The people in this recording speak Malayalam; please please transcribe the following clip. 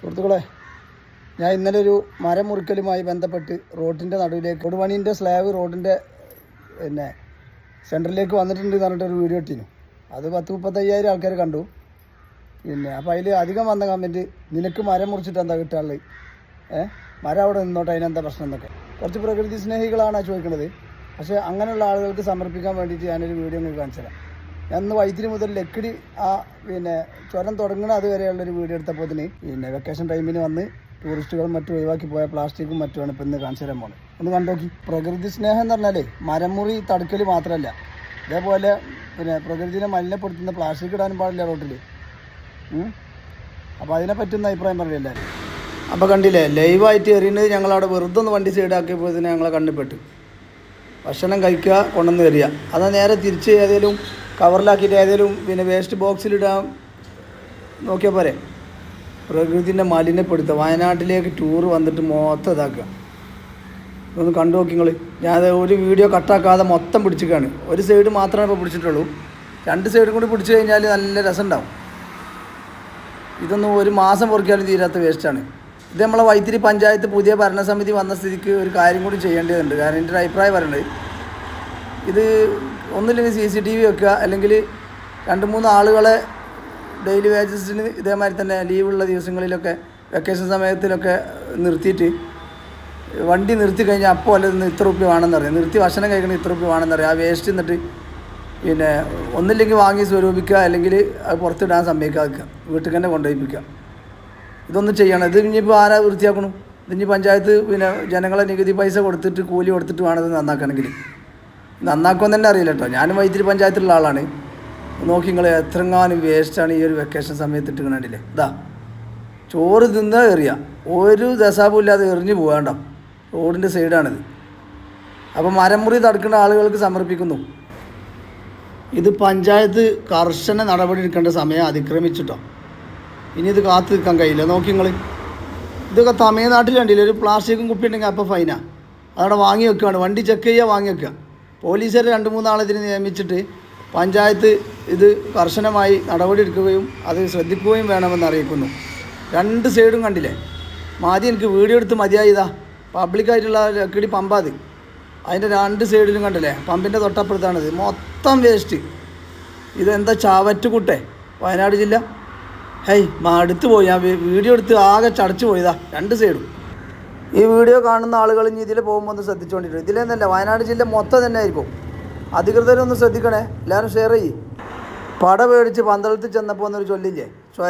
സുഹൃത്തുക്കളെ, ഞാൻ ഇന്നലെ ഒരു മരം മുറിക്കലുമായി ബന്ധപ്പെട്ട് റോഡിൻ്റെ നടുവിലേക്ക് കൊടുപണീൻ്റെ സ്ലാബ് റോഡിൻ്റെ സെൻറ്ററിലേക്ക് വന്നിട്ടുണ്ട് എന്ന് പറഞ്ഞിട്ടൊരു വീഡിയോ ഇട്ടിരുന്നു. അത് 10-35,000 ആൾക്കാർ കണ്ടു. അപ്പോൾ അതിൽ അധികം വന്ന കമൻറ്റ്, നിനക്ക് മരം മുറിച്ചിട്ട് എന്താ കിട്ടാനുള്ളത്, മരം അവിടെ നിന്നോട്ടെ, അതിനെന്താ പ്രശ്നം എന്നൊക്കെ. കുറച്ച് പ്രകൃതി സ്നേഹികളാണ് ചോദിക്കുന്നത്. പക്ഷേ അങ്ങനെയുള്ള ആളുകൾക്ക് സമർപ്പിക്കാൻ വേണ്ടിയിട്ട് ഞാനൊരു വീഡിയോ നിങ്ങൾക്ക് കാണിച്ചു തരാം. ഞാൻ ഇന്ന് വൈത്തിരി മുതൽ ലക്കിടി ചുരം തുടങ്ങണ അതുവരെയുള്ളൊരു വീഡിയോ എടുത്തപ്പോൾ വെക്കേഷൻ ടൈമിന് വന്ന് ടൂറിസ്റ്റുകളും മറ്റും ഒഴിവാക്കി പോയ പ്ലാസ്റ്റിക്കും മറ്റുമാണ് ഇപ്പോൾ ഇന്ന് കാണിച്ചു തരാൻ പോകുന്നത്. ഒന്ന് കണ്ടോക്കി. പ്രകൃതി സ്നേഹം എന്ന് പറഞ്ഞാൽ മരം മുറി തടുക്കൽ മാത്രമല്ല, ഇതേപോലെ പ്രകൃതിനെ മലിനപ്പെടുത്തുന്ന പ്ലാസ്റ്റിക് ഇടാനും പാടില്ല റോട്ടിൽ. അപ്പോൾ അതിനെ പറ്റുന്ന അഭിപ്രായം പറയും എല്ലാവരും. അപ്പോൾ കണ്ടില്ലേ, ലൈവായിട്ട് എറിയുന്നത് ഞങ്ങളവിടെ വെറുതെ ഒന്ന് വണ്ടി സൈഡാക്കിയപ്പോൾ തന്നെ ഞങ്ങളെ കണ്ണിൽപ്പെട്ടു. ഭക്ഷണം കഴിക്കുക, കൊണ്ടുവന്ന് എറിയുക. അത് നേരെ തിരിച്ച് ഏതെങ്കിലും കവറിലാക്കിയിട്ട് ഏതെങ്കിലും വേസ്റ്റ് ബോക്സിലിടാൻ നോക്കിയാൽ പോരെ. പ്രകൃതിനെ മലിനപ്പെടുത്തുക, വയനാട്ടിലേക്ക് ടൂർ വന്നിട്ട് മൊത്തം ഇതാക്കുക. ഒന്ന് കണ്ടു നോക്കി നിങ്ങൾ. ഞാൻ ഒരു വീഡിയോ കട്ടാക്കാതെ മൊത്തം പിടിച്ചിക്കാണ്. ഒരു സൈഡ് മാത്രമേ ഇപ്പോൾ പിടിച്ചിട്ടുള്ളൂ. 2 സൈഡും കൂടി പിടിച്ചു കഴിഞ്ഞാൽ നല്ല രസമുണ്ടാവും. ഇതൊന്നും ഒരു മാസം പൊറിക്കാനും തീരാത്ത വേസ്റ്റാണ്. ഇത് നമ്മളെ വൈത്തിരി പഞ്ചായത്ത് പുതിയ ഭരണസമിതി വന്ന സ്ഥിതിക്ക് ഒരു കാര്യം കൂടി ചെയ്യേണ്ടതുണ്ട്. കാരണം എൻ്റെ ഒരു അഭിപ്രായം പറയുന്നത്, ഇത് ഒന്നില്ലെങ്കിൽ CCTV വെക്കുക, അല്ലെങ്കിൽ 2-3 ആളുകളെ ഡെയിലി വേജസിന് ഇതേമാതിരി തന്നെ ലീവുള്ള ദിവസങ്ങളിലൊക്കെ വെക്കേഷൻ സമയത്തിലൊക്കെ നിർത്തിയിട്ട് വണ്ടി നിർത്തി കഴിഞ്ഞാൽ അപ്പോൾ അല്ലത് ഇത്ര റുപ്യ വേണമെന്ന് അറിയാം, നിർത്തി ഭക്ഷണം കഴിക്കണം ഇത്ര റുപ്യ വേണമെന്ന് അറിയാം. ആ വേസ്റ്റ് എന്നിട്ട് ഒന്നില്ലെങ്കിൽ വാങ്ങി സ്വരൂപിക്കുക, അല്ലെങ്കിൽ അത് പുറത്തിടാൻ സമ്മതിക്കാതിരിക്കുക, വീട്ടിൽ തന്നെ കൊണ്ടുപോയിപ്പിക്കുക. ഇതൊന്നും ചെയ്യണം. ഇത് ഇനിയിപ്പോൾ ആരാ വൃത്തിയാക്കണം? ഇതിനി പഞ്ചായത്ത് ജനങ്ങളെ നികുതി പൈസ കൊടുത്തിട്ട് കൂലി കൊടുത്തിട്ട് വേണം ഇത് നന്നാക്കണമെങ്കിൽ. നന്നാക്കുമെന്ന് തന്നെ അറിയില്ല കേട്ടോ. ഞാനും വൈത്തിരി പഞ്ചായത്തിലുള്ള ആളാണ്. നോക്കി നിങ്ങൾ, എത്രങ്ങാനും വേസ്റ്റാണ് ഈ ഒരു വെക്കേഷൻ സമയത്ത് ഇട്ട് കണ്ടില്ലേ. ഇതാ ചോറ് തിന്നാ എറിയുക, ഒരു ദശാപും ഇല്ലാതെ എറിഞ്ഞു പോകാണ്ടോ. റോഡിൻ്റെ സൈഡാണിത്. അപ്പോൾ മരമുറി തടുക്കുന്ന ആളുകൾക്ക് സമർപ്പിക്കുന്നു. ഇത് പഞ്ചായത്ത് കർശന നടപടി എടുക്കേണ്ട സമയം അതിക്രമിച്ചിട്ടോ. ഇനി ഇത് കാത്തു നിൽക്കാൻ കഴിയില്ല. നോക്കി നിങ്ങൾ, ഇതൊക്കെ തമിഴ്നാട്ടിൽ കണ്ടില്ലേ, ഒരു പ്ലാസ്റ്റിക്കും കുപ്പി ഉണ്ടെങ്കിൽ അപ്പോൾ ഫൈനാണ്. അതവിടെ വാങ്ങി വെക്കുകയാണ്. വണ്ടി ചെക്ക് ചെയ്യുക, വാങ്ങി വെക്കുക. പോലീസുകാർ 2-3 ആളെ ഇതിന് നിയമിച്ചിട്ട് പഞ്ചായത്ത് ഇത് കർശനമായി നടപടി എടുക്കുകയും അത് ശ്രദ്ധിക്കുകയും വേണമെന്ന് അറിയിക്കുന്നു. 2 സൈഡും കണ്ടില്ലേ. ആദ്യം എനിക്ക് വീഡിയോ എടുത്ത് മതിയായതാ. പബ്ലിക്കായിട്ടുള്ള ലക്കിടി പമ്പാത്, അതിൻ്റെ 2 സൈഡിലും കണ്ടില്ലേ, പമ്പിൻ്റെ തൊട്ടപ്പുറത്താണിത്. മൊത്തം വേസ്റ്റ്. ഇതെന്താ ചാവറ്റുകുട്ടെ, വയനാട് ജില്ല. അടുത്ത് പോയി. ഞാൻ വീഡിയോ എടുത്ത് ആകെ ചടച്ചു പോയതാ 2 സൈഡും. ഈ വീഡിയോ കാണുന്ന ആളുകൾ ഇനി ഇതിൽ പോകുമ്പോൾ ഒന്ന് ശ്രദ്ധിച്ചുകൊണ്ടിരിക്കും. ഇതിലെന്നല്ല, വയനാട് ജില്ല മൊത്തം തന്നെ ആയിരിക്കും. അധികൃതരൊന്ന് ശ്രദ്ധിക്കണേ. എല്ലാവരും ഷെയർ ചെയ്യ്. പട പേടിച്ച് പന്തളത്ത് ചെന്നപ്പോൾ എന്നൊരു ചൊല്ലില്ലേ,